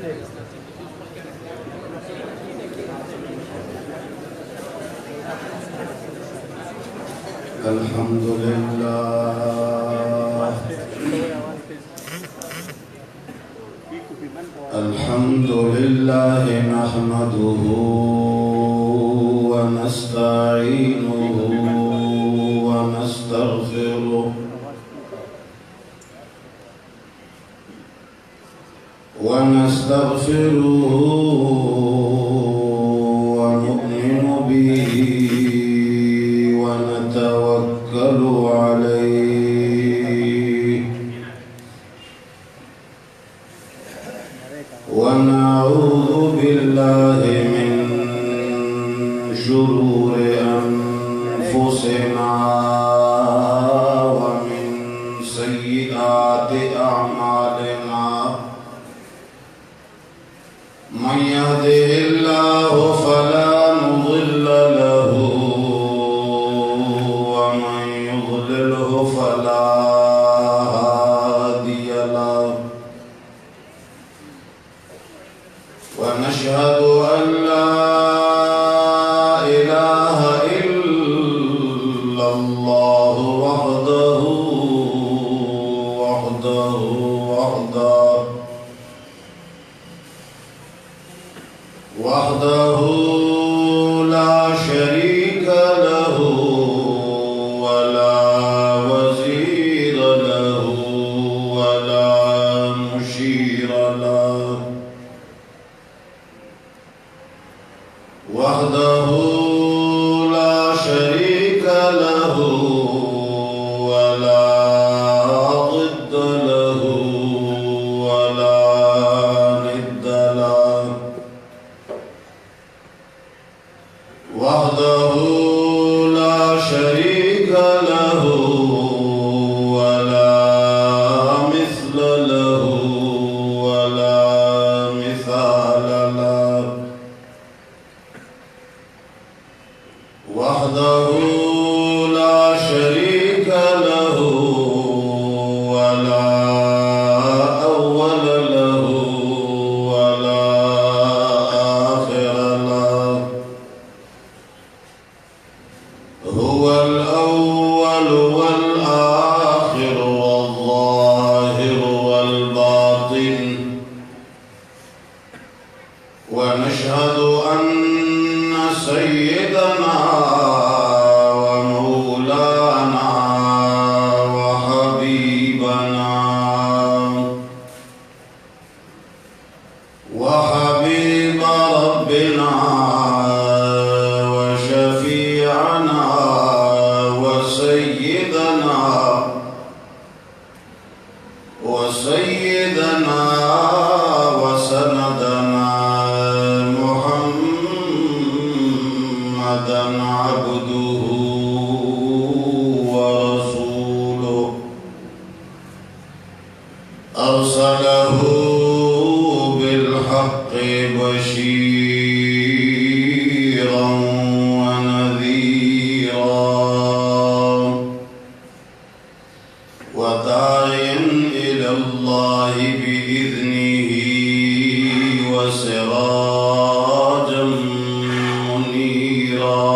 الحمد لله الحمد لله نحمده ونستعينه ونستغفره ونؤمن به ونتوكل عليه ونعوذ بالله من شرور أنفسنا ومن سيئات أعمالنا من يهده الله فلا مضل له ومن يضلله فلا هادي له ونشهد أن لا إله إلا الله وحده لا شريك له ولا وزير له ولا مشير له وحده لا شريك له ولا ضد له ولا ند له وحده لا شريك له ولا مثل له ولا مثال له وحده لا شريك له ولا أول له ولا آخر له هو الأول والآخر والظاهر والباطن ونشهد أن سيدنا ومولانا وحبيبنا وحبيب ربنا وشفيعنا وسيدنا وسندنا محمدا عبده ورسوله أرسله بالحق بشيرا ونذيرا وداعيا إلى الله بإذنه وسراجا منيرا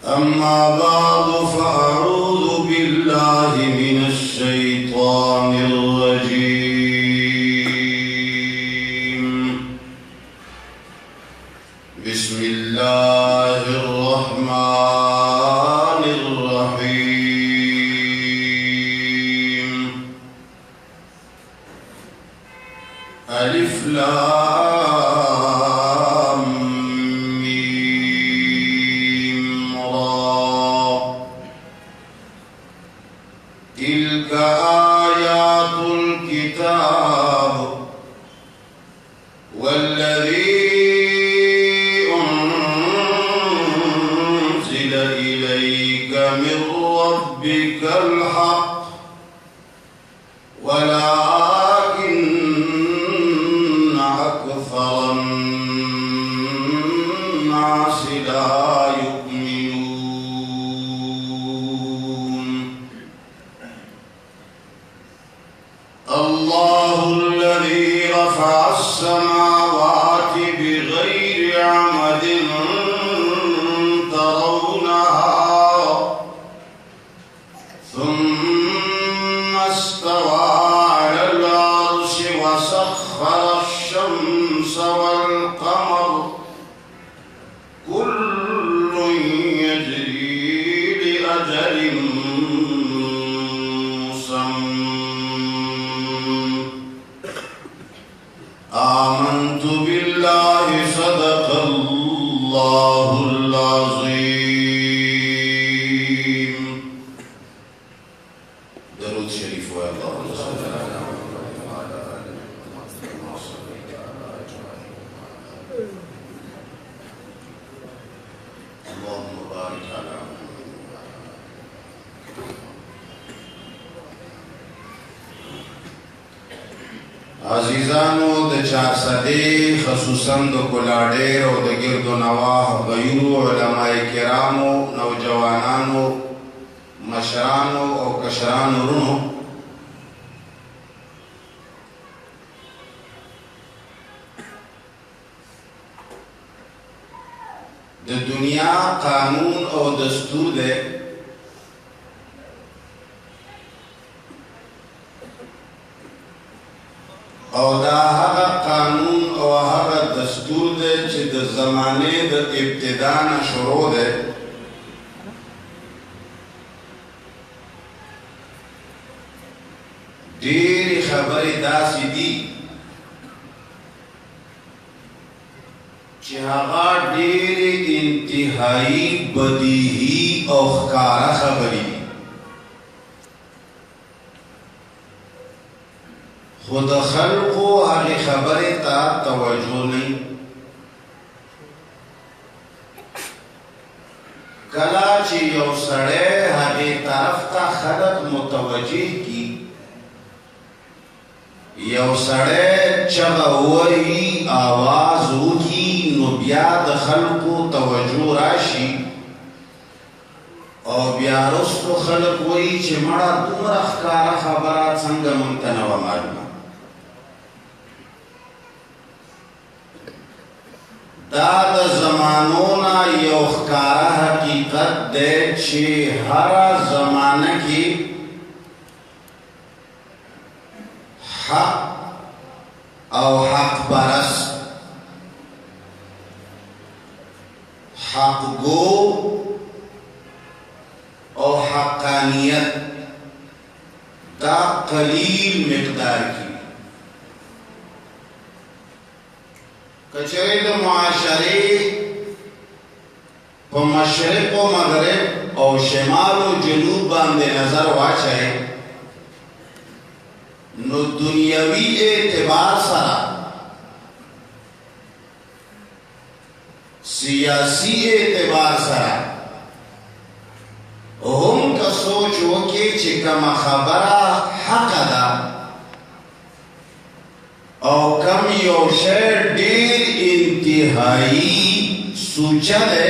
أما بعد فأعوذ بالله من الشيطان الرجيم بسم الله الرحمن الرحيم ألف لام ميم را تلك آيات الكتاب والذي أنزل إليك من ربك الحق ولكن أكثر الناس لا يؤمنون الله الذي رفع السماوات بغير عمد ترونها ثم استوى على العرش وسخر الشمس والقمر كل يجري لأجل مسمى آمنت بالله صدق الله العظيم. درود شريف و اللهم صل على محمد وعلى آل محمد كما صليت على إبراهيم اللهم بارك على محمد وعلى آل عزیزانو د چارسدې خصوصا د کولاډیر او د ګرد و نواح غیرو علماء کرامو نوجوانانو مشرانو او کشرانو رونو د دنیا قانون او دستور ده او دا هغه قانون او هغه دستور ده چې د زمانه د ابتدا نه شروع ده ډېرې خبرې داسې دي چې هغه ډېرې انتهایی بدیهي او ښکاره خبرې دي خو د خلقو هغې خبرې ته توجه نه کله چې یو سړی هغې طرف ته خلق متوجه کی یو سړی چغه ووهي آواز وکړي نو بیا د خلقو توجه راشي او بیا وروستو خلق وایي چې مړه دومره ښکاره خبره څنګه موږ ته نه وه معلومه دا د زمانو نه یو ښکاره حقیقت دی چې هره زمانه کې حق او حق پرست حق گو او حقانیت دا قلیل مقدار کی کچره د معاشره په مشرق و مغرب او شمال و جنوب باندې نظر واچئ نو دنیاوی اعتبار سره سیاسی اعتبار سره هم که سوچ وکړي چې کومه خبره حق ده او کم یو شی ډېر انتهایی سوچه ده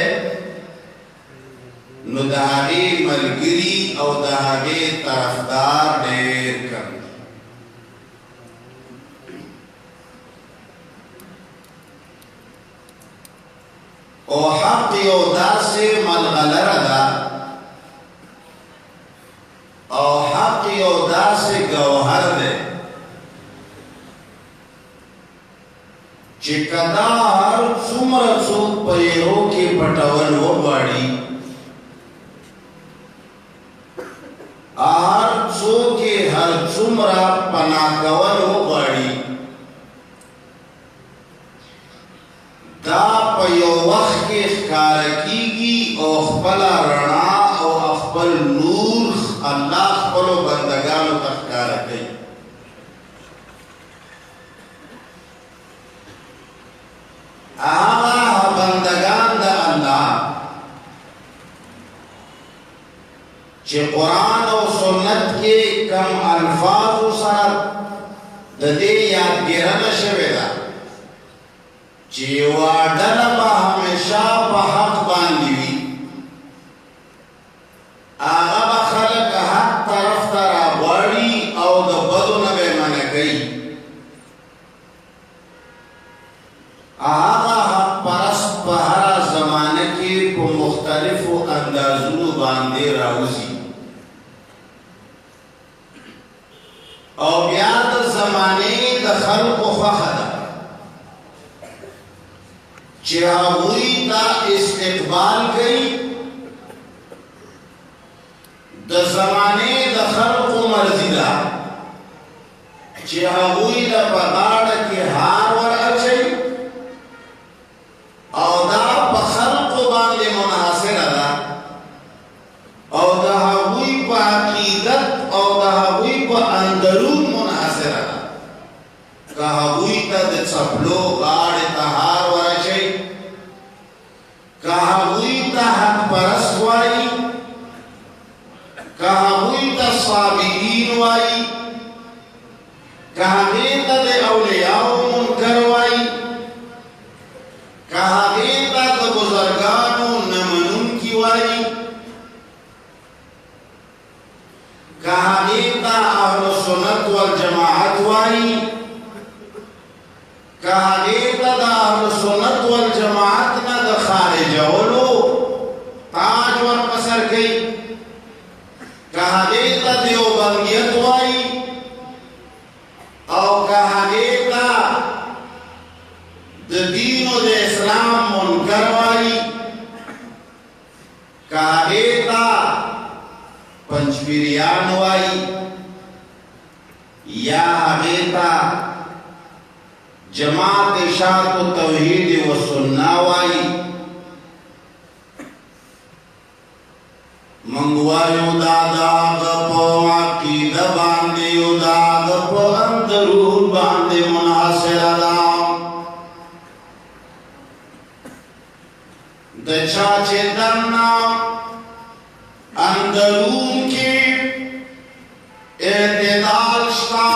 نو د هغې ملګري او د هغې طرفدار ډېر کم او حق یو داسې ملغلره ده او حق یو داسې ګوهر ده چې کدا هر څومره څوک په یو کې پټول وغواړي هر څوک هر څومره پناه کول وغواړي دا په یو وخت کې ښکاره کېږي او خپله رڼا او خپل نور الله خپلو بندګانو ته ښکاره کوي هغه بندگان د الله چې قرآن او سنت کې کم الفاظ سره د دې یادګیرنه شوې ده چې یوه ډله به همیشه په حق باندې وي هغه به خلک حق طرف ته راغواړي او د بدو نه به یې منع او بیا د زمانه د خلق خوخه ده چې هغوی ته استقبال کوي د زمانه د خلق مرضی ده چې هغوی له په غاړه کې هار ور اچوي او دا په خلقو باندې منحصره ده او د هغوی په عقیدت او د هغوی په اندرون منحصره ده که هغوی ته د څپلو غاړې ته هار ور اچوي که هغوی ته حق پرست وایي که هغوی ته صابرین وایي که هغوی ته د اولیاء منکر وایي که هغوی ته د بزرګانو نه منونکي وایي که هغوی ته اهل سنت والجماعت وایي که هغوی ته د اهل سنت والجماعت نه د خارجولو تاج ورپسر کوي که هغوی ته دیوبندیت وایي او که هغوی ته د دین و د اسلام منکر وایي که هغوی ته پنجپیریان وایي یا هغوی ته جماعت اشاعت و توحید و سنة وایي منگوایو دادا غپو عقیده باندیو دا غپو اندرون باندی منحصر دا دچا چه دننا اندرون کی اعتدال شتا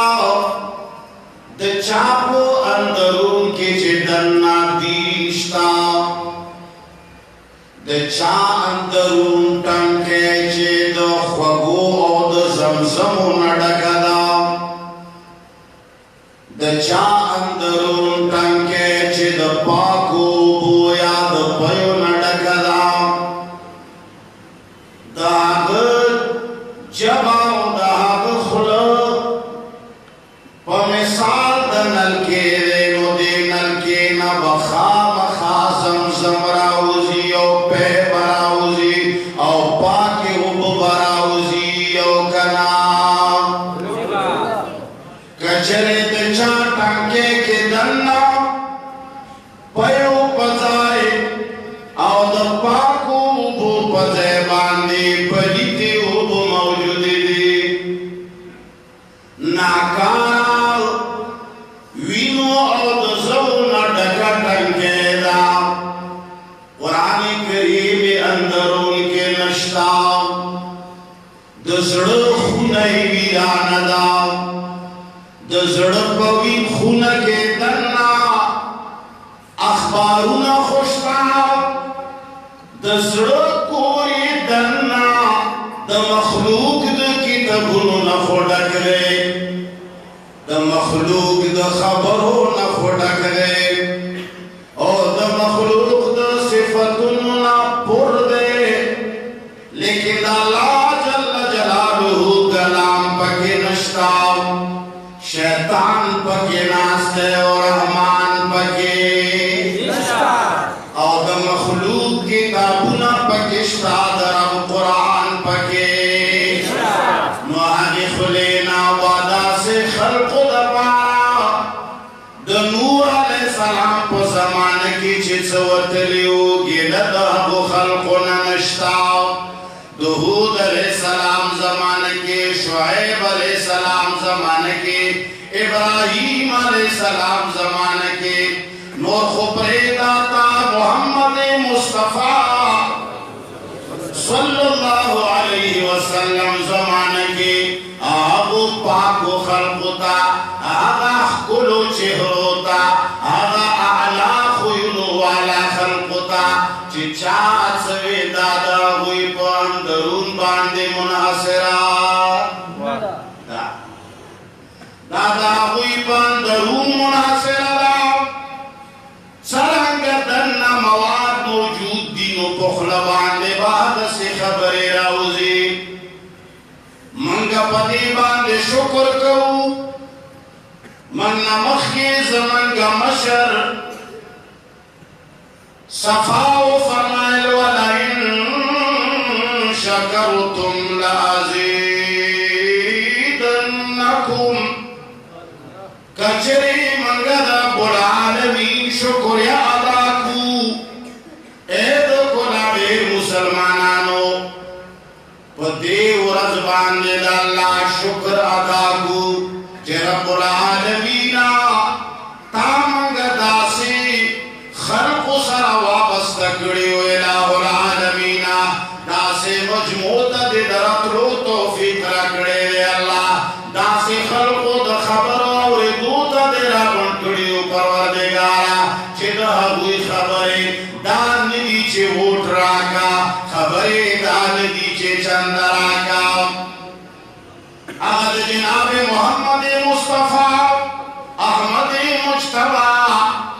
دچا پو اندرون کی چه دننا دین شتا دچا اندرون ٹنکے چے د خوگو او د زمزمو نڈکا دا دچا اندرون ٹنکے چے د پاکو بویا د پیو نڈکا دا داغ جباو داغ خلق پا مثال د نلکے رینو دے نلکے نبخا بخا زمزم راوزی او پہ براوزی او پاکی حب براوزی او کنام کچرے دچا ٹنکے کے دننا پیو پزائے او د پاکو حب پزائے باندے پلیتی حب موجودی دی ناکارا وینو او د زونا ڈکا ٹنکے دا قرآن کریم اندرون کے نشتا دزڑ خونائی ویران دا دزڑ پوی خون کے دننا اخبارونا خوشتا دزڑ کوئی دننا د مخلوق د کتابونو نخوڑک دے د مخلوق د خبرو نخوڑک دے او د مخلوق د صفتونو نا پر دے لیکن اللہ جل جلالہ کلام پکے نشتا شیطان پکے ناستے اور رحمان پکے نشتا او د مخلوق کتابونا پکشتا درم قرآن پکے نو آگے خلینا وعدہ سے خلق دپارا د نور علیہ السلام پو زمان کی چیز وطلیو گیلہ دہبو خلقنا نشتا دہود علیہ السلام زمان کی شعیب علیہ السلام زمان کی ابراہیم علیہ السلام زمان کی نور خبری داتا محمد مصطفیٰ صلی اللہ علیہ وسلم زمان کی آبو پاکو خلقتا آغا خلو چہروتا آغا اعلا خیلو والا خلقتا چاہت سوی دادا ہوئی پاندرون باندے منحصرہ دادا ہوئی پاندرون منحصرہ سرنگ دن مواد موجود دینو پخل باندے بعد سے خبر راوزی منگا پدی باندے شکر کو من نمخی زمن کا مشر صفاو فرمائل ولئن شکرتم لازیدنکم کچری منگا رب العالمین شکر ادا کو اید کولاڈیر مسلمانانو پدی ورز باندے دا اللہ شکر ادا کو کہ رب العالمین تامنگ داسی خلق سرا وابست کڑی و الہ العالمین داسی مجموعت دی درطلو توفیق رکڑے اللہ داسی خلق دا خبر اور دوتا دی رابن کڑی و پروردگارا چی دا ہوئی خبری دان ندی چی ووٹ راکا خبری دان ندی چی چند راکا احد جناب محمد مصطفیٰ احمد مجتبہ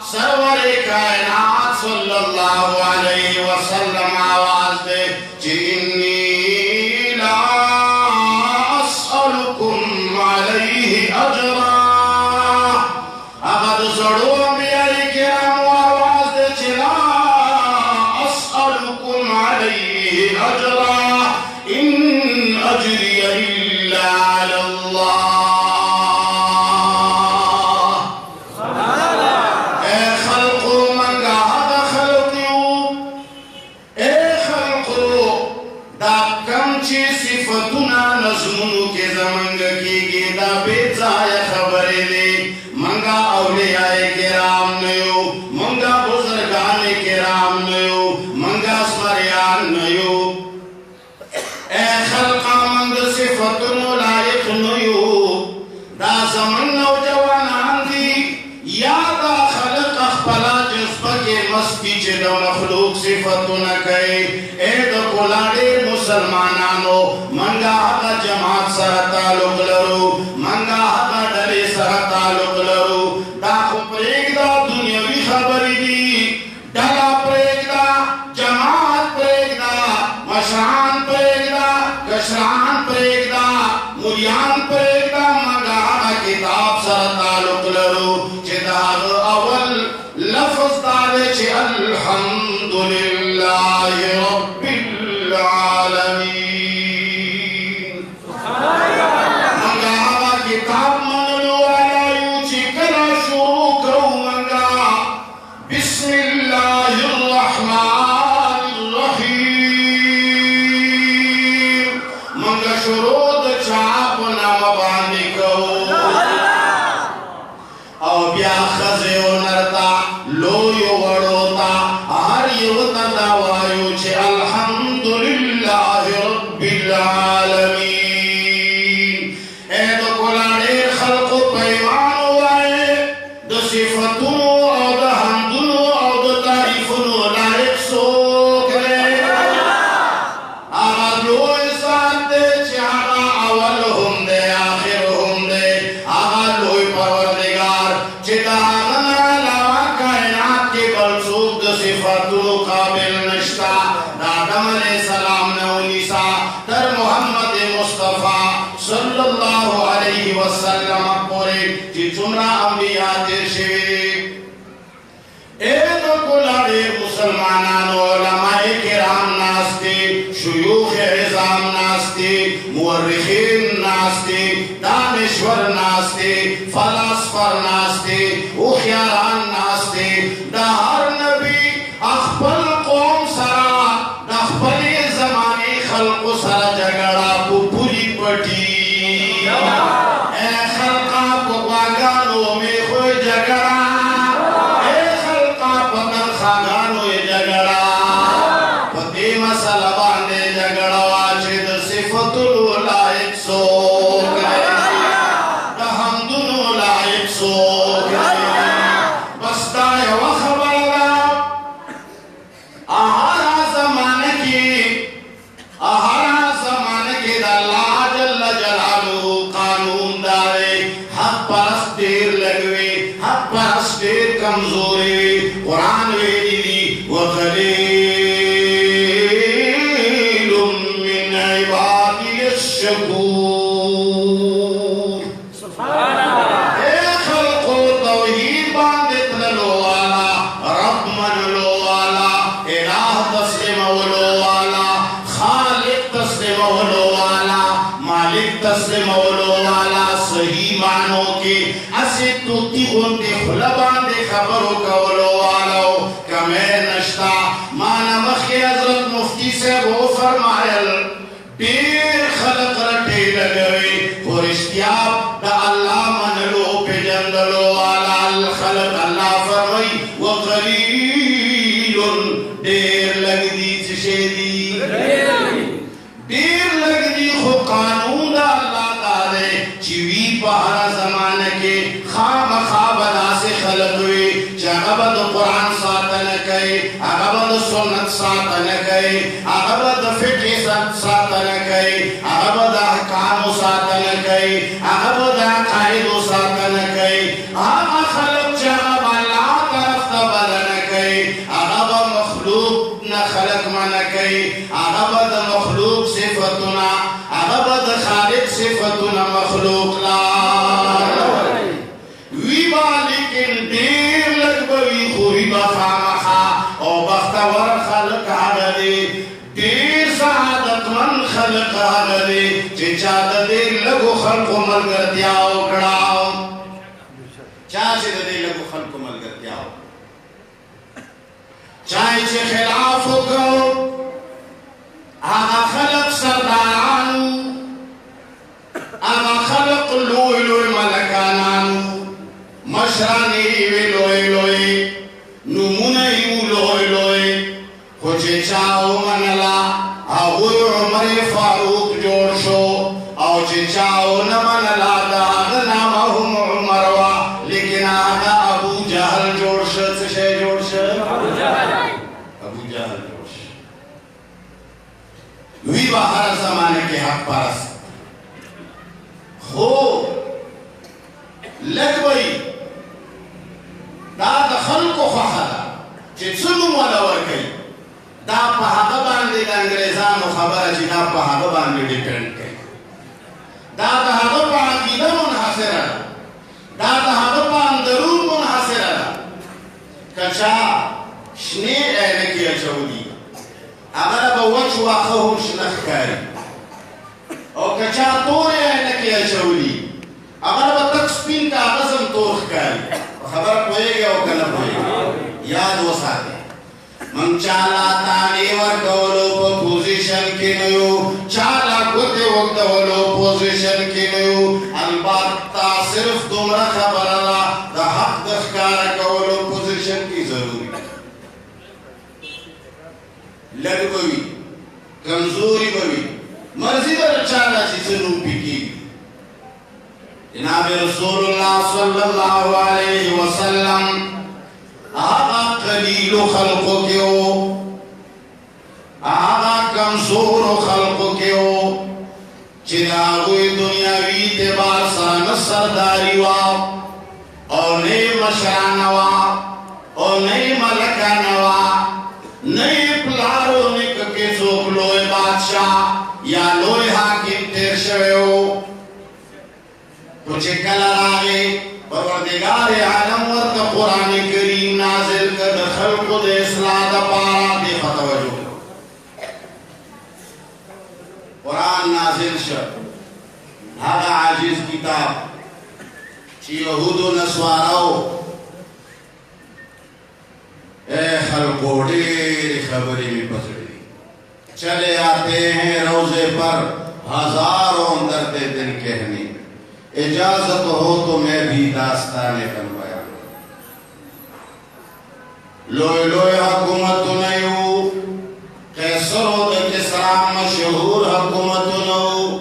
سرور کائنات صلی اللہ علیہ وسلم آواز دے چینی لا اسألکم علیہ اجرا احد زڑو انبیاء کرام آواز دے چلا اسألکم علیہ اجرا ان اجری الا علی اللہ مخلوق صفت نہ کہے اے دا کولاڈیر مسلمانانو منگا حقا جماعت سر تعلق لرو منگا حقا ڈلے سر تعلق لرو دا خو پریگ دا دنیاوی خبری دی ڈلا پریگ دا جماعت پریگ دا مشران پریگ دا کشران پریگ دا مریان پریگ دا منگا حقا کتاب سر تعلق لرو چی دا اول لفظ دارے چھے الحمدللہ رب العالمین منگا آبا کتاب منلو آلائیو چھے کلا شروع کرو منگا بسم اللہ الرحمن الرحیم منگا شروع دا چاپ نام باندی کرو او بیا خزے و نرتا لو یو وڑوتا ہر یو تداوائیو چھے الحمدللہ رب العالمین اے دو کولاڈیر خلق پیمان ہوئے دو صفتوں او دو حمدوں او دو تعریفوں لائق سوکرے آغا لو انسان دے چھے آغا اول ہم دے آخر ہم دے آغا لوئی پروردگار چھے دا قابل نشتا آدم علیہ السلام نولیسا تر محمد مصطفیٰ صلی اللہ علیہ وسلم پورے جی چمرہ انبیاء ترشوی اے دو کولاڈیر مسلمانان علماء کرام ناستے شیوخ عظام ناستے مورخین ناستے دانشور ناستے فلاسفر ناستے اخیاران ناستے دا ہر نبی اخبر قوم سرا نخبر زمانی خلق سرا جگڑا کو پوری پٹی اے خلقا پاگانو میں خوی جگڑا اے خلقا پتن خاگانو جگڑا پتی مسئلہ باندے جگڑا واجد صفت لائق سوک دا حمدنو لائق سوک بس دائی وخبر آہارا زمانہ کی دا اللہ جل جلالو قانون دارے حق پرست دیر لگوے حق پرست دیر کمزوری قرآن ویدی دی وَقَلِيلٌ مِّنْ عِبَادِيَ الشَّكُورِ اے خلقو توحید باندت للو والا، رب من لو والا، الہ تسلیم ولو والا، خالق تسلیم ولو والا، مالک تسلیم ولو والا، صحیح معنوں کے اسے توتی غنتے خلبان دے خبروں کا ولو والا کمیں نشتا. مانا مخی حضرت مفتی سے وہ فرمائل دیر خلق رٹے لگوے خورشتیاب دا اللہ منلو پہ جندلو والا الخلق. اللہ فرمائی وقلیل دیر لگ دی چشے دی، دیر لگ دی خو قانون دا اللہ دارے چیوی پہرا زمانہ کے خواب خواب دا سے خلق ہوئے چاہبد قرآن ساتن کئی، اغبد سنت ساتن کئی، اغبد فقہ ساتن کئی، اغبد احکام ساتن کئی، اغبد عقائد ساتن کئی، آغا خلق چاہب اللہ طرف تبدن کئی، اغبد مخلوق نہ خلق من کئی، اغبد مخلوق صفتنا، اغبد خالق صفتنا مخلوق لا ویبا. لیکن دیر لگ بوی خوی بخامخا او بختور خلق آگدے، دیر سعادت من خلق آگدے چی چاہتا دیر لگو خلق ملگرتیاو کڑاو، چاہتا دیر لگو خلق ملگرتیاو، چاہی چی خلافو کو آغا خلق سردارانو، آغا خلق لوئی لوئی ملکانانو، مشرانی وی لوئی لوئی، نمونیو لوئی لوئی، خوچے چاہو منلا آغوی عمر فاروق جوڑ شو، او چے چاہو نمنلا دا آغا نامہم عمروا، لیکن آغا ابو جہل جوڑ شو. چشے جوڑ شو؟ ابو جہل جوڑ شو. وی باہر زمانے کے حق پرست خو لگ بئی دا خلق و خواهد چه چنو والا ورکی دا پا باندې د انگریزانو خبره چې دا په هغه باندې ډیپینډ کوي، دا د هغه په عقیده منحصره ده، دا د هغه په اندرون منحصره ده. که چا شنې عینکې اچولي هغه به وچ واښه هم شنه ښکاري، او که چا تورې عینکې اچولي هغه به تک سپین کاغذ هم تور ښکاري. خبر پوئے گا او کنا پوئے گا. یاد وہ ساتھ من چالا تانی ورکولو پا پوزیشن کی نیو، چالا کتے وقتولو پوزیشن کی نیو، الباتہ صرف تمرا خبر اللہ دا حق دخکار کولو پوزیشن کی ضروری لگ بوی کمزوری بوی مرضی در چالا چیزے نو پکی. جناب رسول اللہ صلی اللہ علیہ وسلم آغا قلیل خلقو کیو، آغا کمزور خلقو کیو، چناغوی دنیاوی تبار سان سرداری وا اور نئی مشرانوا اور نئی ملکانوا، نئی پلارو نککے سوک لوئے بادشاہ یا لوئے حاکم تیر شوئے ہو. تو چکل آگے پروردگار عالم ورد قرآن کریم نازل کر خلق دے اصلاح دا پارا دے فتوجہ قرآن نازل شد آگا عاجز کتاب چی یہود و نسواراو اے خلقو دیر خبری میں پسڑی چلے آتے ہیں روزے پر ہزاروں درد دل کہنے، اجازت ہو تو میں بھی داستانے بنوایا. لوئے لوئے حکومت نیو، قیصر و دا کسرا مشہور حکومت نو،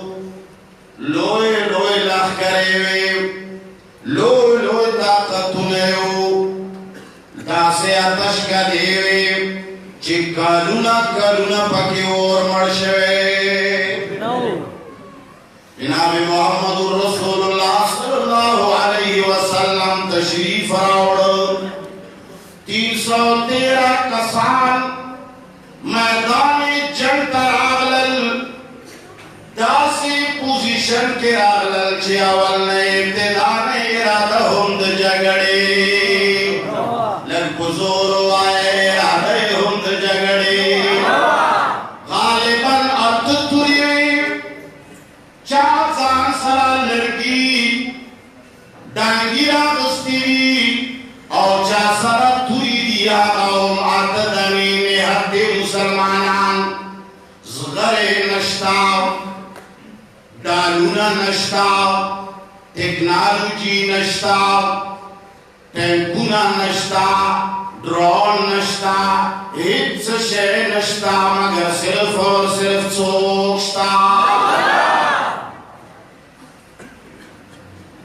لوئے لوئے لخ کرے وے، لوئے لوئے طاقت نیو، دا سے آتش کا دیوے چی کالونا کالونا پکی اور مرشوے. جناب محمد رسول اللہ صلی اللہ علیہ وسلم تشریف راوڑ 313 کسان میدان جنگ تراغلل دا سے پوزیشن پوزیشن کے آغلل چی اول نے ابتدان ارادہ ہند جگڑے لگ بزور آئے ارادہ ہند جگڑے غالباً ارد توری چاہتان سرا لڑکی ڈانگی را بستی اور چاہ سرا توری دیا قوم عددنی میں حد مسلمانان زغر نشتا دالونا نشتا ٹیکنالوجی نشتا ٹیمپونا نشتا ڈرون نشتا ہیچ شے نشتا مگر صرف اور صرف سوچتا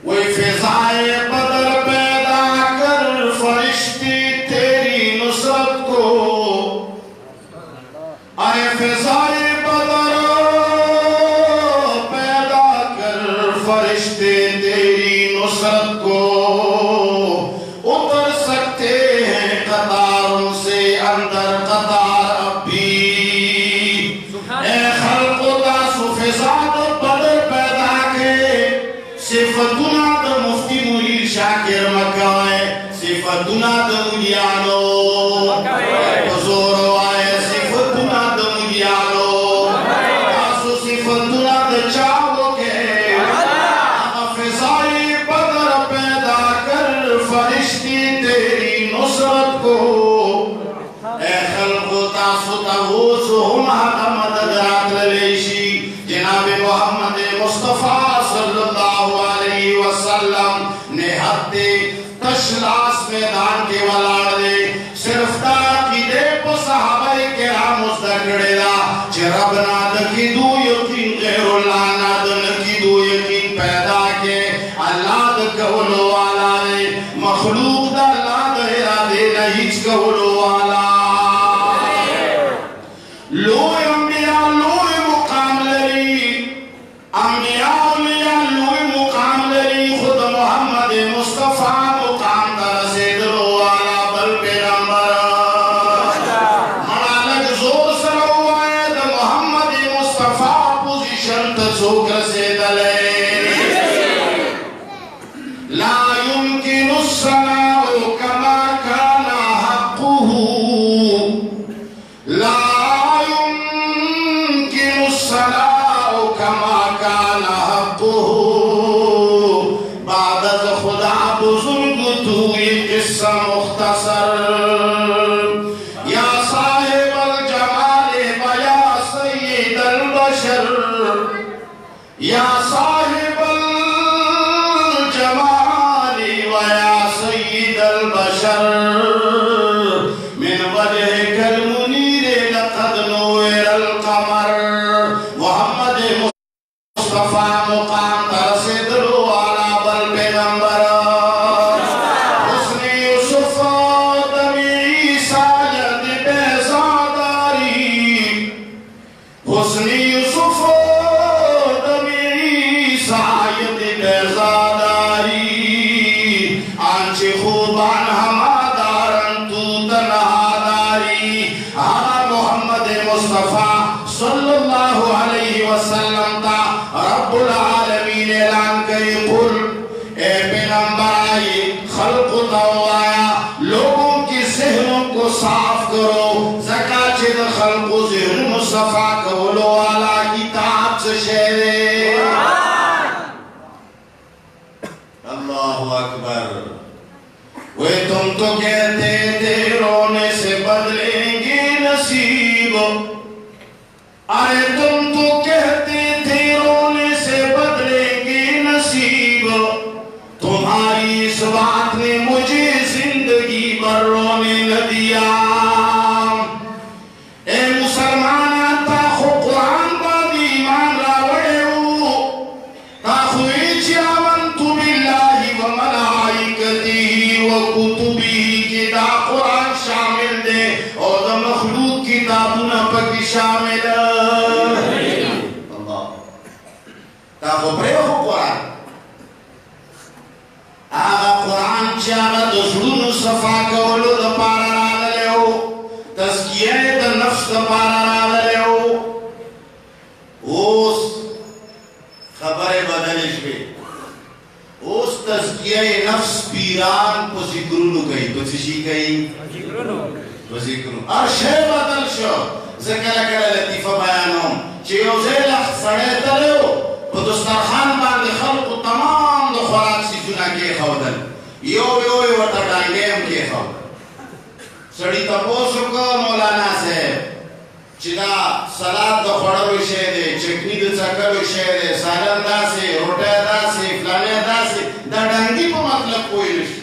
وہی فضائے بدر پیدا کر فرشتی تیری نصرت کو اے فضائے بدر پیدا کر فرشتے تیری نصرت کو اتر سکتے ہیں قطاروں سے اندر قطار اب بھی اے خلق تاسو فضائے بدر پیدا کے صفتنا دا مفتی مرید شاکر مکہ صفتنا دا ملیانو بزور آئے صفتنا دا ملیانو تاسو صفتنا دا چاہو کے آقا فضائی بدر پیدا کر فرشتی تیری نصرت کو اے خلق تاسو تاوسو ہم آقا مدد رات لیشی جناب محمد مصطفیٰ صلی اللہ علیہ وسلم نے حد تشلاس میدان کے ولاڑ دے صرف تاکی دے پا صحابہ کرام مستقڑے دا چھ رب نادکی دو یقین غیر اللہ نادکی دو یقین پیدا کے اللہ دا کولو والا دے مخلوق دا اللہ دا ارادے نہیچ کولو والا لوئے انبیاء لوئے مقام لری انبیاء اولیاء لوئے مقام لری خود محمد مصطفیٰ مقام در سیدرو والا بل پیغمبر مڑالک زور سرو آئے دا محمد مصطفیٰ پوزیشن تسوکر سیدلے لا يمكن الصلاة كما كان حقه لا يمكن الصلاة كما كان حقه بعد خدا بزرگ تو یہ قصہ مختصر یا صاحب الجمال ویا سید البشر یا صاحب الجمال ویا سید البشر من وجهك المنير لقد نور القمر محمد مصطفیٰ مقام در صدر والا بل پیغمبر حسن یوسف دمی عیسیٰ ید بیزاداری حسن یوسف دمی عیسیٰ ید بیزاداری آنچ خوبان ہمادارن تو تنہاداری محمد مصطفیٰ صلی اللہ علیہ وسلم تا رب العالمین اعلان کری قل اے پیغمبر آئی خلق دوایا لوگوں کی ذہنوں کو صاف کرو زکاة چید خلق ذہن مصطفیٰ کولو والا کتاب سے شہرے اللہ اکبر وہ تم تو کہتے تھے رونے سے بدلیں گے نصیب ارے تم تو کہتے تھے رونے سے بدلیں گے نصیب تمہاری اس بات نے مجھے زندگی بھر رونے نہ دیا اے مسلمان تاخو قرآن باد ایمان راوڑے ہو تاخو ایچی آمنتو باللہ و ملائکتی و کتبی کی دا قرآن شامل دے اور دا مخلوق کتابنا پکی شامل تاخو پریو قرآن آغا قرآن چاگا دسلون صفا کولو دا پارا راگلے ہو تزکیہ دا نفس دا پارا راگلے ہو اس خبر تزکیہ نفس پیران پو ذکرونو گئی پو چشی گئی پو ذکرونو اور شے بدل شو ذکر کر لطیفہ بیانوں چیو زیلخ سڑے تلیو پو دسترخان باندے خلق تمام دو خوراک سی جنا کے خودل یو وطا ڈانگیم کے خودل سڑی تپوسو کو مولانا سے چدا سلاد دا خوڑلو شے دے چکنی دا چکلو شے دے سالن دا سے روٹے دا سے فلانے دا سے دا ڈانگی پا مطلب کوئی نش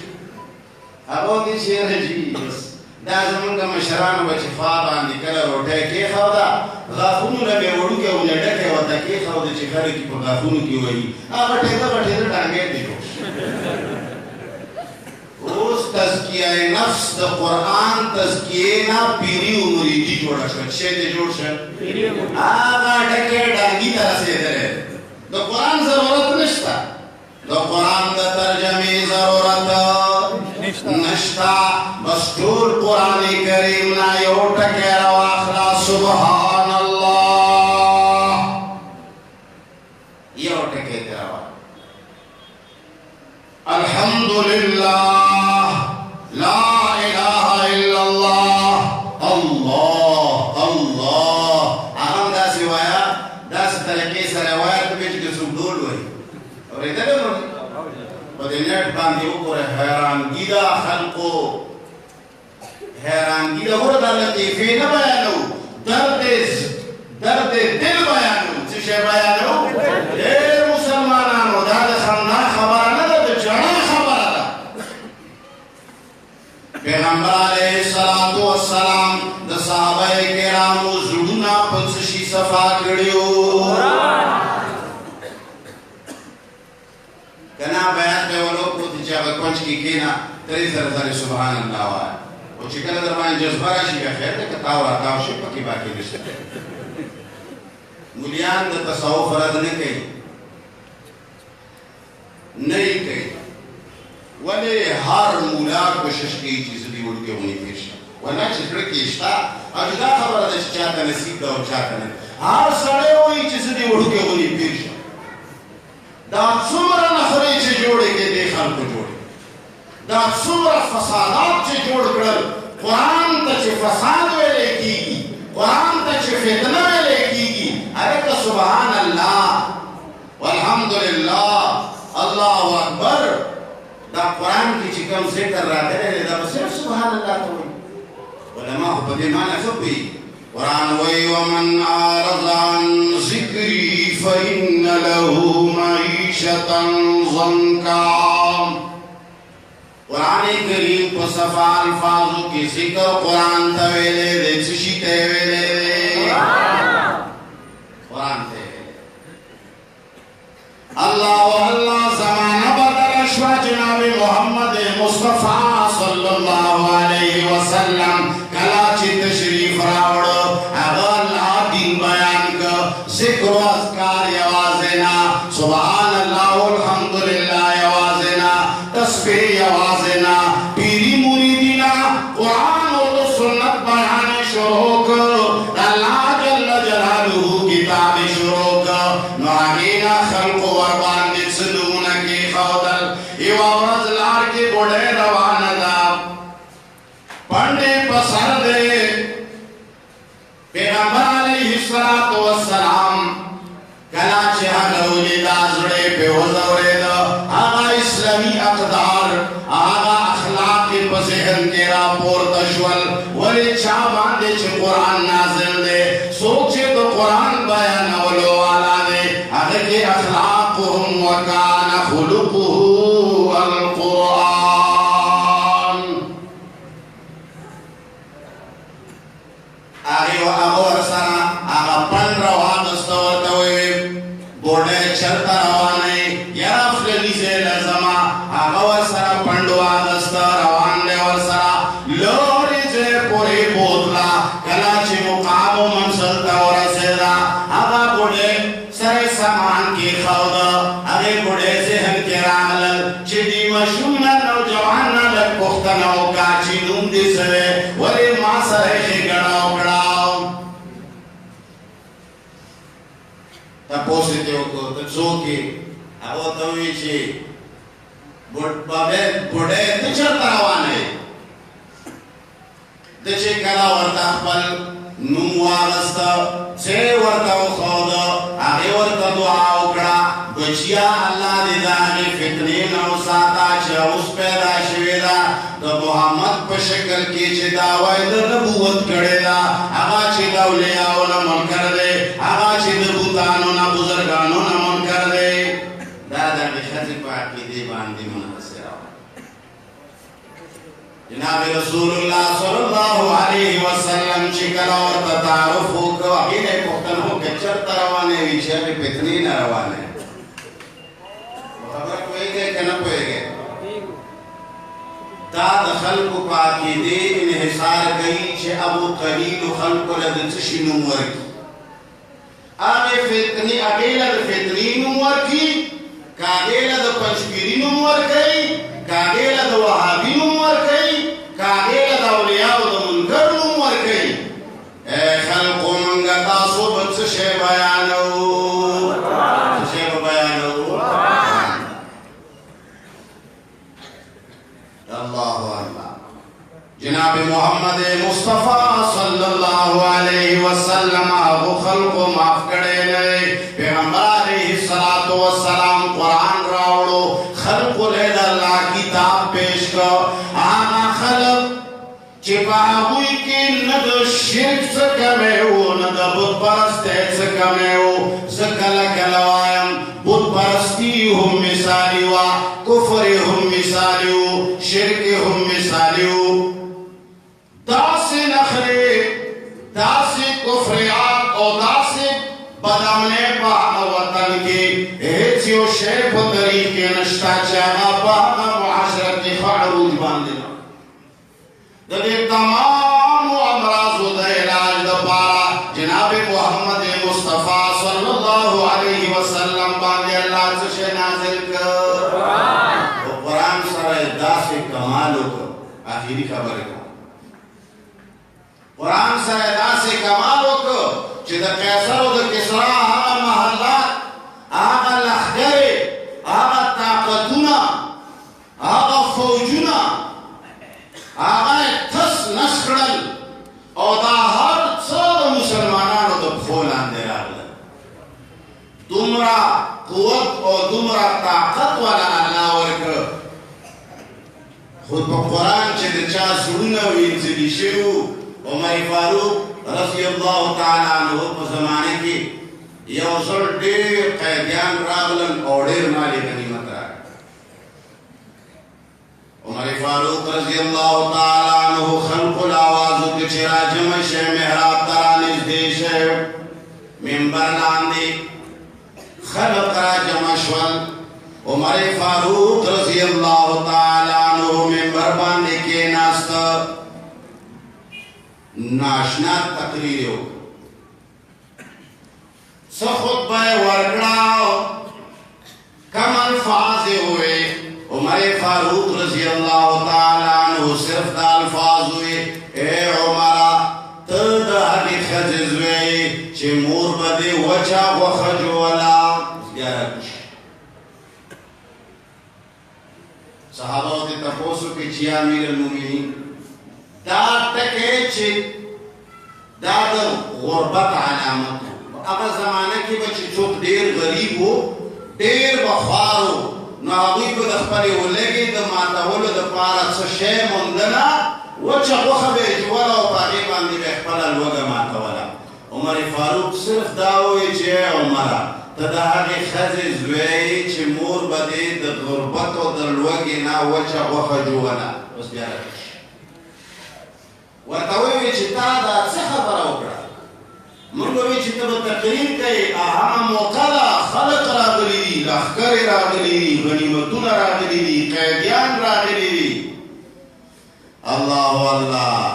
ابو دی شیر جی دا زمان کا مشران بچی خواب آندی کلا روٹے کے خوادا غافونو لبے وڑو کے انہیں ڈکے وطا کے خوادا چی خرے کی پا غافونو کی ہوئی بٹھے دا ڈانگے دیکھو روز تزکیہ نفس دا قرآن تزکیہ نا پیری و مریدی جوڑا شد شیطے جوڑ شد آغا ڈکے ڈانگی طرح سے درے دا قرآن ضرورت نشتا دا قرآن دا ترجمی ضرورت نشتا بس طول قرآن کریم نا یو ٹکے رواخلا سبحان اللہ یو ٹکے رواخلا الحمدللہ لا الہ الا اللہ اللہ اللہ آرام دا سوایا دا سترکی سا روایت بیچ کے سبدول ہوئی اور ادھر پدے نیٹ باندی اوپر حیرانگی دا خلقو حیرانگی دا ہو دا لطیفی نہ بیانو درد دل بیانو چشے بیانو اے مسلمانانو دا خندہ خبرانہ دا جڑا خبرانہ پیغمبر علیہ السلام دا صحابہ کرامو زڑونا پنسشی صفا کریو کنا بیعت میں وہ لوگ کو تجاوہ کنچ کی کینا تری زر سبحان اللہ آئے وہ چکر دربان جذبہ راشی کا خیر دے کتاو راتاو شپا کی باقی نشتے ملیان دا تصوف رد نہیں کئی نہیں کئی ولی ہر مولا کوشش کی چیز دی اڑ کے ہونی پیشا ورنہ چکر کیشتا اجدا خبر دا چاہتا نصیب دا اور چاہتا نہیں ہر سڑے ہوئی چیز دی اڑ کے ہونی پیشا دا سمرا نخری چے جوڑے کے دیکھال کو جوڑے دا سمرا فسادات چے جوڑ کر قرآن تا چے فساد ویلے کی گی قرآن تا چے فتنہ ویلے کی گی ارے سبحان اللہ والحمدللہ اللہ اکبر دا قرآن کی چکم ذکر رہا ہے دا صرف سبحان اللہ تو ہوئی علماء پدے معنی سب بھی قرآن وی ومن آرض عن ذکری فإن له معیشتا ضنکا قرآن کریم کو صفا الفاظوں کی ذکر قرآن تویلے دے چشی تویلے دے قرآن تویلے اللہ و اللہ زمانہ بدل شوا جناب محمد مصطفیٰ صلی اللہ علیہ وسلم کلاچی تشریف راوڑ اگر اللہ دین بیان کا ذکر و اذکار یوازینا سبحان اللہ والحمدللہ یوازینا تسبیح یوازینا پیری مریدینا قرآن و سنت بیان شروع کر اللہ جل جلالہ کتاب شروع کر نوانینا خلق وربان دل صدون کی خودل ایوارز لار کے بڑے روان دا پڑھنے پسر دے پیغمبر علیہ السلام کلاچے ہنولی دازڑے پہ حضورے دا آغا اسلامی اقدار آغا اخلاق پسہن کے راپور تشول ولی چاہ باندے چھے قرآن نازل دے سوچے تو قرآن بیان اولو والا دے اگر کے اخلاقهم وکان خلقه القرآن آگے و اغور سرا آگا پن روان دستور دوئے بوڑے چلتا روانے یرا فللی سے لزما آگا ور سرا پنڈوا دستور روان دے ور سرا لوری جے پوری بودلا کلاچی مقام و منسلتا ور سیدا آگا بوڑے سر سامان کی خودا آگے بوڑے ذہن کے راملل چیدی مشونا نوجوانا لگ پختناو کاچی نوم دی سرے ولی ما سرے خگڑاو گڑاو تا پوستے ہو کو تا چوکی آگو توی چی بوڑے دچر تروانے دچے کلا ورطا خپل نموارستا سے ورطا خود آگے ورطا دعا اکڑا بچیا اللہ دی داغی فتنی نو ساتا چھا اس پیدا شویدہ دا محمد پر شکل کی چھ دعوی دا نبوت کردے دا آگا چھ دولیاؤ نا منکر دے آگا چھ دبوتانو نا بزرگانو نا منکر دے دادا کی خطی پاکی دی باندی منحصر آو جناب رسول اللہ صلی اللہ علیہ وسلم چکل اور تتعرف ہو کہ وحید پختن ہو کہ چرتا روانے ویچے میں پتنی نہ روانے خبر کوئی گئے کہ نہ کوئی گئے داد خلق پاکی دے انحصار گئی چھے ابو قلیل خلق لدتشی نمور کی آگے فتنی اگیلہ فتنی نمور کی کاغیلہ دا پنچگیری نمور کئی کاغیلہ دا وحابی نمور کئی کاغیلہ دا اولیاء دا منکر نمور کئی اے خلق منگا تاسو بچ شے بیانو شے بیانو اللہ اللہ جناب محمد مصطفیٰ صلی اللہ علیہ وسلم آگو خلق معاف کرے لئے پیغمبر علیہ السلام قرآن راوڑو خلق لید اللہ کتاب پیش کر آنا خلق چپاہوئی کی ند شرک سکمے ہو ند بود پرستے سکمے ہو سکل کلوائم بود پرستی ہم مثالی و کفر ہم مثالی ہو شرک ہم مثالی ہو داسی نخرے داسی کفریات اور داسی بدامنے پاہا وطن کے ایچیو شیف و طریقے نشتا چاہا پاہا معاشرت کی خعروج باندنا دے تمام امراض و دے علاج دا پارا جناب محمد مصطفیٰ صلی اللہ علیہ وسلم باندے اللہ سے نازل کر قرآن سر داسی کمالو کر آخری خبر کر قرآن سر داسی کمالو کر چی دا قیصر و دا کسرا آغا محلات آغا لخگر آغا طاقتونا آغا فوجونا آغا تس نسکرل او دا ہر صد مسلمانانو دا بخولان دے راغل دمرا قوت او دمرا طاقت والا اللہ ورکر خود پا قرآن چی دا چا سرونا وینزلی شروع عمر فاروق رضی اللہ تعالیٰ عنہ پا زمانے کی یوزر دیر قیدیان راغلن اور دیر مالی غنیمت راگ عمر فاروق رضی اللہ تعالیٰ عنہ خلق الآوازو کے چرا جمش ہے محراب ترانیز دیش ہے ممبر لاندی خلق را جمشول عمر فاروق رضی اللہ تعالیٰ عنہ ممبر باندے کے ناستا ناشنا تقریر ہو سو خطبہ ورکڑاؤ کم الفاظ ہوئے عمر فاروق رضی اللہ تعالیٰ عنہ صرف دا الفاظ ہوئے اے عمرہ تد حقی خجز ہوئے چھ مور بدے وچا وخجولا صحابہ ہوتے تفوسو کے چیا امیر المومنین دا تکے چھے دا غربت علامت اگر زمانہ کی بچے چوک دیر غریب ہو دیر بخوار ہو ناغوی کو دخپلی ہو لگی دا ماتاولو دا پارا سشے مندنا وچا وخبے جوالا و پاگی باندی بے اخپلا الوگا ماتاولا عمر فاروق صرف داوئی چھے عمرہ تداہی خزز وی چھے مور بدے دا غربت و دا الوگی نا وچا وخجوالا اس بیارا ورطاوی چتا دا څه خبره وکړه موږ وی چې ته تقریر کوي اهم موقع خلق راغلي دي لښکر راغلي دي غنیمتونه راغلي دي قیدیان راغلي دي الله الله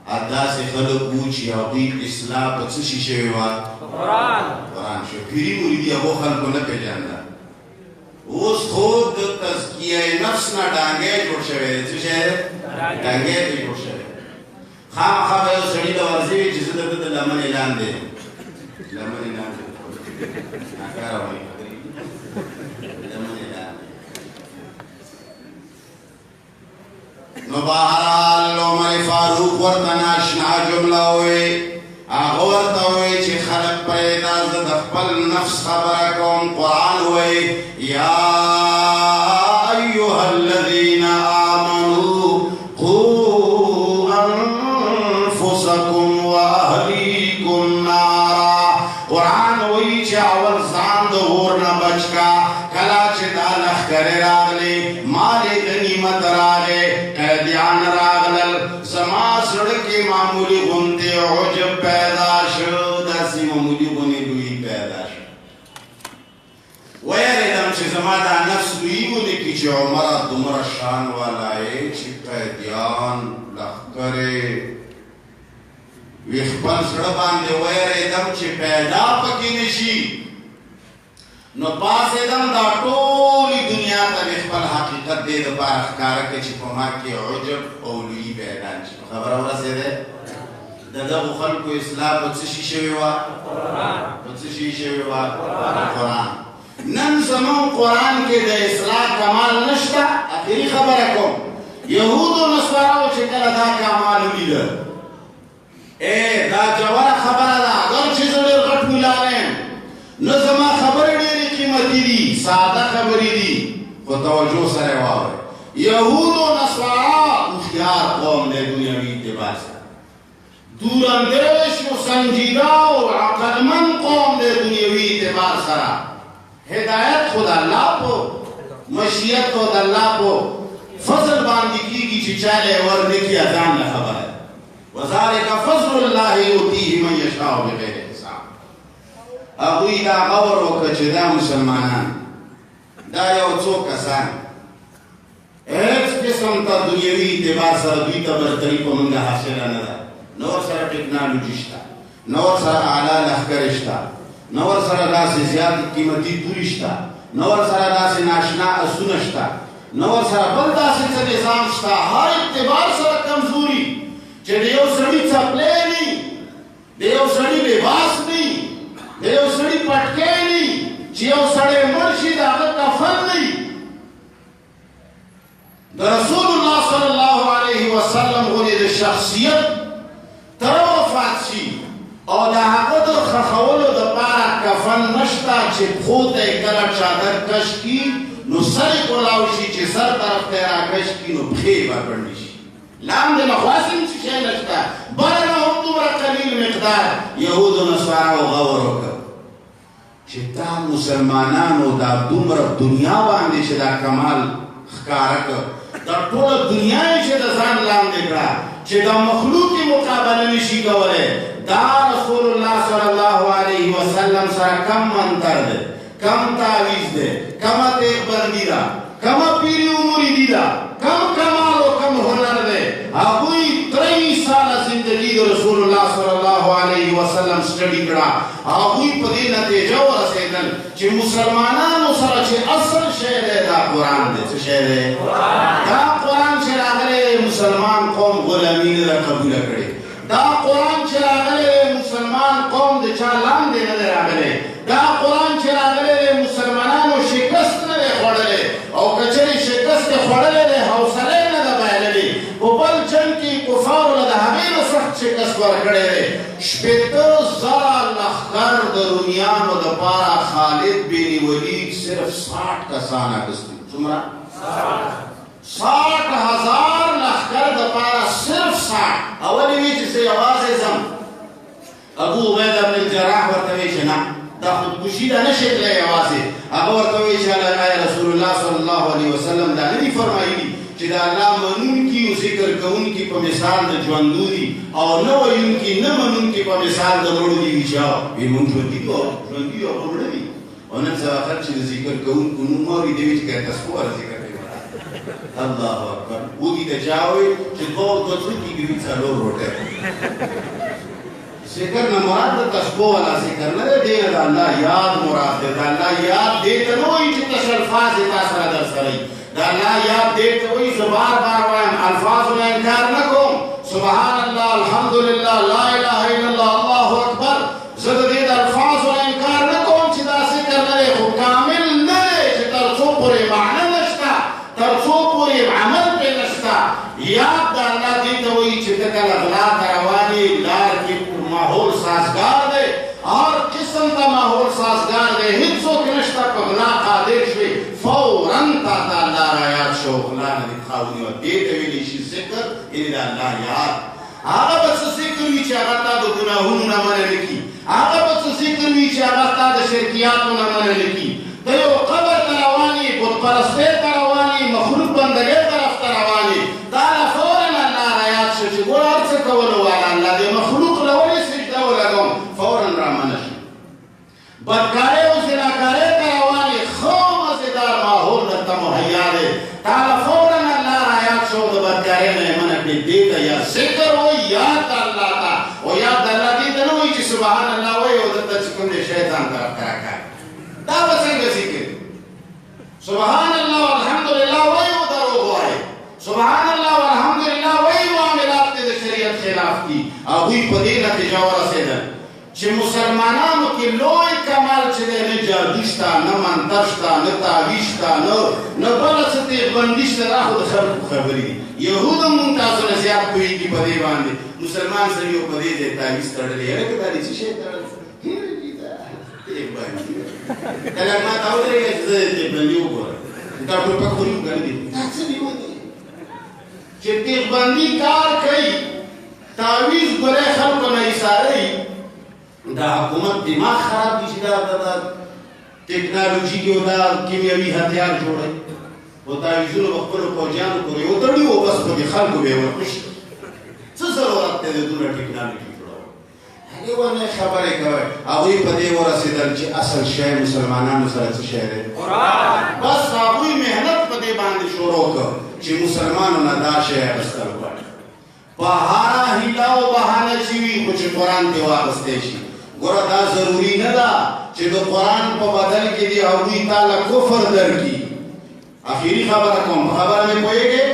اداسې خلق وو چې هغوی اصلاح په څه شي شوې وه قرآن شو پیري مرید هغو خلکو نه پېژانده اوس خو د تزکیه نفس نه ډانګی جوړ شوی دی څه شی دی ډانګی ته جوړ شوی خام خام یو سړي د ورځوي چې زه دلته د لمن اعلان دی لمن اعلان دی ناکاره وایي لمن اعلان دی نو بہرحال عمر فاروق ورطا ناشنا جملہ ہوئے آغا ورطا ہوئے چی خلق پیدا زد اخبر نفس خبرکم قرآن ہوئے یا ایوہ الذین آمنوا قو انفسکم و اہلیکم نارا قرآن ہوئی چی اول زان دور نہ بچکا کلا چی دالخ کرے راگلے مالے غنیمت راگے قیدیان راگلل زما سڑکی معمولی غنتے عجب پیدا شد اسی معمولی غنی دوئی پیدا شد ویردم چی زما دا نفس دوئی غنی کی چی عمرہ دمرہ شان والا ہے چی قیدیان لخ کرے ویخبن سڑبان دے ویردم چی پیدا پکی نشی نو پاس ادم دا ٹولی دنیا تا بخبل حقیقت دے دا پار اخکارک چی پماک کی عجب اولوی بیدان چی خبر اورا سے دے دا دا خلق و اصلاح پتسشی شویوا پتسشی شویوا قرآن نن زمان قرآن کے دا اصلاح کمال نشتا اخیری خبرکم یہود و نصوراو چکل دا کمال لیدر اے دا جوار خبر دا اگر چیزو لیر غٹ ملانیں نظمہ خبر دیری قیمتی دی سادہ خبری دی کو توجہ سرے واوے یہود و نصارا مختیار قوم دے دنیاوی اعتبار سے دور اندیش و سنجیدہ و عقلمند قوم دے دنیاوی اعتبار سرا ہدایت خود اللہ کو مشیت خود اللہ کو فضل باندی کی چی چالے ورنے کی ازان نہ خبر ہے وذالک فضل اللہ یوتیہ من یشاء بغیر اگوی دا غور وکا چه دا مسلمانان دا یو چو کسان ایچ قسم تا دنیاوی اعتبار سر دوی تا برتری پا منگا حاصلہ ندا نور سر ٹیکنالوجیشتا نور سر اعلی لخکرشتا نور سر لاس زیاد قیمتی پوریشتا نور سر لاس ناشنا اسونشتا نور سر بلدا سے نظام شتا ہر اعتبار سر کمزوری چه دیو سڑی چپلے نہیں دیو سڑی لباس نہیں دیو سڑی پٹکے نہیں چیو سڑے مرشد آغت کا فن نہیں دا رسول اللہ صلی اللہ علیہ وسلم غنی دا شخصیت تر وفات شی اور دا آغت خخولو دا پارا کفن نشتا چی بخوت کلا چادر کش کی نو سر کلاوشی چی سر طرف تیرا کش کی نو بخی بربندی شی لام دے مخواسم چی شای نشتا برنا ہم دورا قلیل مقدار یہود و نصارا و غور وکر چی تا مسلمانانو دا دومر دنیا باندے چی دا کمال خکارک دا طول دنیا چی دا زان لام دکڑا چی دا مخلوقی مقابل نشی گولے دا رسول اللہ صلی اللہ علیہ وسلم سر کم منتر دے کم تعویز دے کم تیغ بندی دا کم پیری اموری دی دا کم کمال و کم ہنر دے آگوی 30 سال زندگی دا رسول اللہ صلی اللہ علیہ وسلم سٹڈی کرا آگوی پدی نتیجہ و رسیدن چی مسلمانانو سر چی اصل شہر ہے دا قرآن دے چی شہر ہے دا قرآن چی راگلے مسلمان قوم غلامین دا قبول کرے دا قرآن چی راگلے مسلمان قوم دے چالان دے ندے راگلے دا قرآن چی راگلے مسلمانانو شکست ندے خوڑلے او کچری شکست خوڑلے دے حوصلے ندے بائلے بل جن کی کفار لدہ ہمیں سخت شکست ورکڑے دے شپیتر زرا لخکر درونیان و دپارا خالد بن ولید صرف 60 کسانا کستی سمرا 60,000 لخکر دپارا صرف 60 اولی بھی جسے آواز زم ابو عبیدہ بن الجراح ورطوی چنا دا خودکشی دا نشک لے آوازے ابو ورطوی چنا اے رسول اللہ صلی اللہ علیہ وسلم دا ندی فرمائی دی چی دا اللہ منون کی و ذکر کون کی پا مثال دا جواندو دی اور نو یون کی نمنون کی پا مثال دا مردو دی بیچاو وی من جواندی کو جواندی کو مردو دی ونن سا آخر چی دا ذکر کون کنون موری دیوی چی کہتا سکو آر ذکر دی اللہ اکبر وہ کی دا جاوی چی دو دوچو کی گوی سالور روٹے ذکر نہ مراد دا تشکو والا ذکر نہ دے دا اللہ یاد مراد دے دا اللہ یاد دے تا نوئی چی تشرفاز تا سر در سرائی دا اللہ یاد دیکھتے ہوئی زبار بار وائم الفاظ میں انکار نہ کم سبحان اللہ الحمدللہ لا الہ الا اللہ اللہ اکبر زد دید الفاظ میں انکار نہ کم چیدہ سے کرنے لے خود کامل نلے چی ترسو پوری معنی نشتا ترسو پوری عمل پہ نشتا یا کل اغلا کروانی لار کی ماحول سازگار دے اور قسم کا ماحول سازگار دے ہنسو کنشتا پگلا قادر شوی فوراں تا اللہ رایات شو اللہ نے دکھاونی و دیتے ویلیشی ذکر انہی دا اللہ یاد آگا بس ذکر ویچی آگا تا دا گناہون نمانے لکی آگا بس ذکر ویچی آگا تا دا شرکیاتو نمانے لکی دیو قبر تروانی بود پرستے تروانی مخلوق بندگے طرف تروانی دانا فوراً اللہ رایات شو چی گوڑا ارچہ کولو والا اللہ دے مخلوق لولی سجدہ و لگم فوراً رامنش بدکارے و زناکارے تروانی خوم ازدار ماحول نتا محیا دے تانا فوراً اللہ رایات شو دا بدکارے میں من اپنی دیتا یا ذکر و یاد اللہ تا و یاد اللہ دیتا نوی چی سبحان اللہ وی و دتا چکم دے شیطان طرف ترکا دا بسنگ ذکر سبحان اللہ والحمدللہ وی و دروگ آئے سبحان اللہ والحمدللہ وی معاملات دے شریعت خلاف کی اوی پدینہ تجاورہ سے در چھ مسلمانانو کی لوئی کمال چھتے نہ جادشتا نہ منتشتا نہ تاویشتا نہ بلستی بندشتا را خود خلق خبری دی یہود منتاظر زیاد کوئی کی پدی باندے مسلمان سریو پدی دے تاویز تردے ہے کہ داری چھ شیط تردے ایک باندی کلمات آو دے گا بندیو گورا کارٹو پا خوریو گردی تاکسریو دی چھ تیغ بندی کار کئی تاویز برے خلق نئی سارے دا حکومت دماغ خراب کی چیدہ دا ٹیکنالوجی کی دا کیمیاوی ہتھیار جوڑے وہ تاویزون وقتلو پوجیانو کرے وہ تڑی وہ بس پکی خلقو بے ورکش سو ضرورت تے دے دونا ٹیکنالوجی جوڑا ہے وہ نے خبرے کوئے آوی پدے وہ رسیدل چی اصل شہر مسلمانان سرچ شہر ہے بس آوی محنت پدے باندے شروع کر چی مسلمانو ندا شہر استر پڑ پہارا ہلاو بہانا چیوی کچھ قرآن کے واقستے چی گورا دا ضروری ندا چی دو قرآن پا بدل کے دی اوی تالا کفر در کی آخری خبر کم خبر میں کوئے گے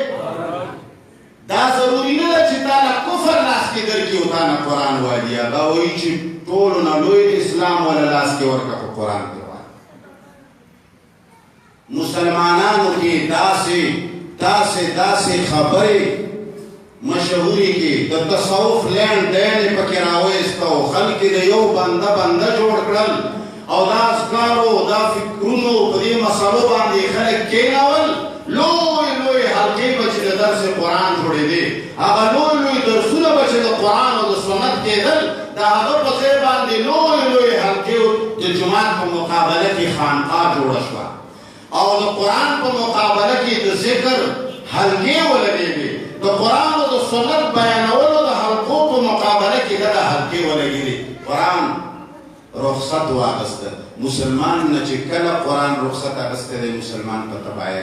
دا ضروری ندا چی تالا کفر لاس کے در کی اتانا قرآن ہوا دیا دا وہی چی ٹولنا لوئی اسلام والا لاس کے ورکا قرآن کے وار مسلمانانو کی دا سے خبریں مشہوری کی دا تصوف لین دین پکراویستاو خلقی دا یو بندہ جوڑ کرل او دا اذکارو دا فکرونو پدی مسالو باندی خلق کیناول لوئی حلقی بچی دا درس قرآن جوڑے دے اگا لوئی درسون بچی دا قرآن و دا سنت کے دل دا حضر پسے باندی لوئی حلقی دا جماعت پا مقابلہ کی خانقاہ جوڑشوا او دا قرآن پا مقابلہ کی دا ذکر حلقی و لگے دے دا قرآن و دا سنت بیانولو دا حلقو پا مقابلہ کی دا حلقی و لگی دی قرآن رخصت واقست مسلمان نچے کلا قرآن رخصت آقست دے مسلمان پا تبایہ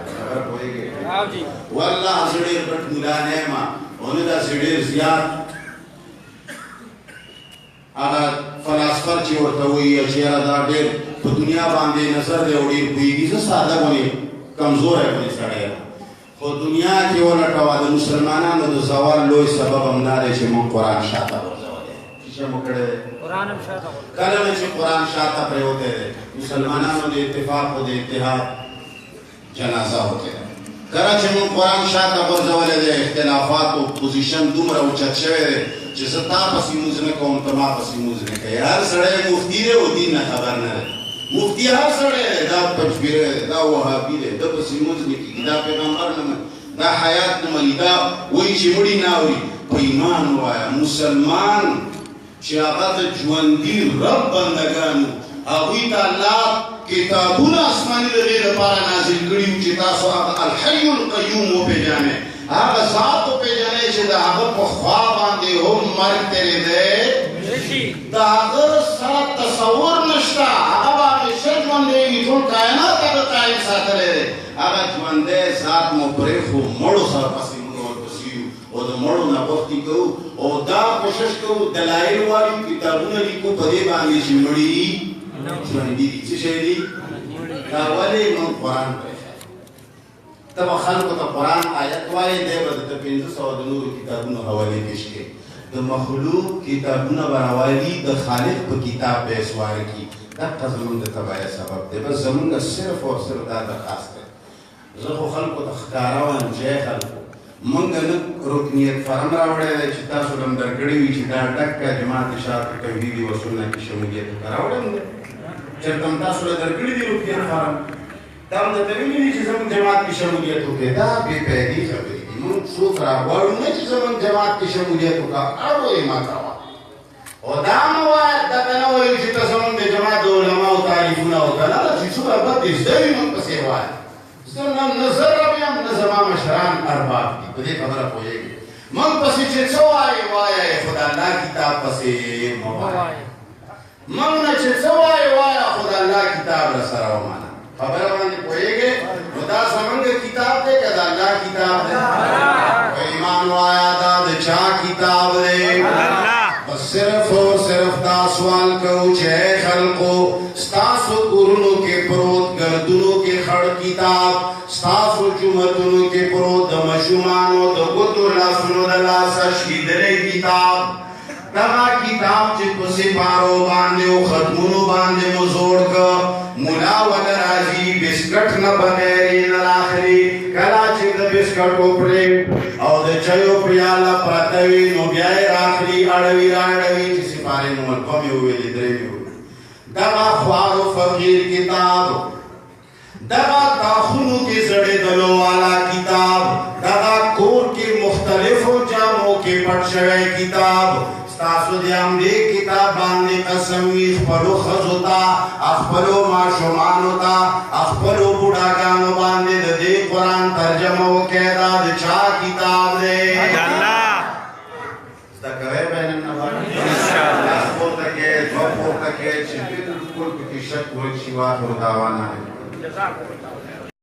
خبر ہوئے گئے واللہ زڑیر بٹ ملا نیما انہیں دا زڑیر زیاد اگر فلاسفر چی ورطا ہوئی اچھیرہ دا دیر پا دنیا باندے نظر دے اوڑیر ہوئی گی سے سادہ بنی کمزور ہے بنی سڑے خود دنیا کی ولٹوا دا مسلمانان دا زوال لوئی سبب امدارے چی من قرآن شاہتا ورزوالے چیشہ مکڑے دے کلمہ چی قرآن شاہتا پرے ہوتے دے مسلمانانو دے اتفاق و دے اتحاد جنازہ ہوتے دے کرا چی من قرآن شاہتا ورزوالے دے اختلافات و پوزیشن دومرا اچھت شوے دے چی ستا پسی موزنے کو انتما پسی موزنے کے ہر سڑے مفتی دے و دین خبر نہ دے مفتی ہر سڑے دے دا پچبیر دے دا وحابی دے دا پسی موزنے کی دا پیغمبر نمائے دا حیات نمائی دا وہی چمڑی ناوری پا ایمان ہوایا مسلمان چی آقا تا جواندی رب بندگانو آقوی تا اللہ کتابون آسمانی دا غیر پارا نازل کریو چی تاسو آقا الحی القیوم ہو پہ جانے آقا ذات ہو پہ جانے چی دا آقا پا خواب آندے ہو مرگ تیرے دے دا آقا ساتھ تصور نشتا آقا باقی شد مندے گی تھوڑ کائنات آقا قائم ساتھ لے دے آقا جواندے ذات مبریخ و مڑو سر پسی منور پسیو او دا مڑو نا وقتی کرو او دا کوشش کرو دلائل والی کتابون لیکو پدے بانی چی مڑی جواندی دی چی شہدی دا ولی من قرآن پر تب خلق تا قرآن آیت وائی دے بدتا پینزو سو دنور کتابون حوالی پیش کے دا مخلوق کتابون براوالی دا خالق پا کتاب بیسوار کی دا قزمون دا تبایا سبب دے بس زمون دا صرف اور صرف دا خاص دے زخو خلقو تا خکاراوان جے خلقو منگا نک رکنیت فرم راوڑے دے چھتا سلم درکڑی وی چھتا ڈکا جماعت شاعت توحید و سنت کی شمولیت راوڑے ہوں چرتم تا سلم درکڑی دی رکنیت فرم تم دا تبینی دی چیزم جماعت کی شمولیت ہو کے دا بے پیدی خبری دی من سوک را وارن چیزم جماعت کی شمولیت ہو کا اڑو ایمان روا و دام وائد دا تنوی چھتا سلم دے جماعت علماء و تعریفونا ہوتا نا چی سورا بد ازدوی من پسی وائد نظر ربیم نظمہ مشران ارباب دی بدے خبرہ ہوئے گی من پسی چچو آئے وایا خدا اللہ کتاب پسی موائے من چچو آئے وایا خدا اللہ کتاب رسراو مانا خبرہ باندے ہوئے گے خدا سمنگ کتاب دے کدا اللہ کتاب دے ایمان وایا داد چا کتاب دے بس صرف اور صرف دا سوال کرو چھے خلقو ستاسو قرنوں کے پروت گردنوں کے خڑ کتاب ستاسو جمعتنوں کے پروت دا مشمانو دا گتو لاسنو دا لاسا شیدرے کتاب دغا کتاب چی پسی پارو باندے و ختمونو باندے مزوڑ کا ملا ود رازی بسکٹ نہ بغیری نلاخری کلا چی دا بسکٹ اپڑے او دا چیو پریالا پراتوی نو بیائی راخری اڑوی راڑوی چی سپارے نمال کمی ہوئے لیدرے بھی ہوئے دغا خوار و فقیر کتاب دغا داخنو کے زڑے دلو والا کتاب دغا کور کے مختلف جاموں کے پٹ شوئے کتاب ستاسو دیام دے کتاب باندے قسمی اخپلو خزوتا اخپلو معشمانوتا اخپلو بڑاگانو باندے دے قرآن ترجمہ و قیدہ دے چا کتاب دے ستا کوئے بینن نبانی انشاءاللہ اسپور تکے دو پور تکے چھ بالکل کتی شک ورک شیوات و دعوانا ہے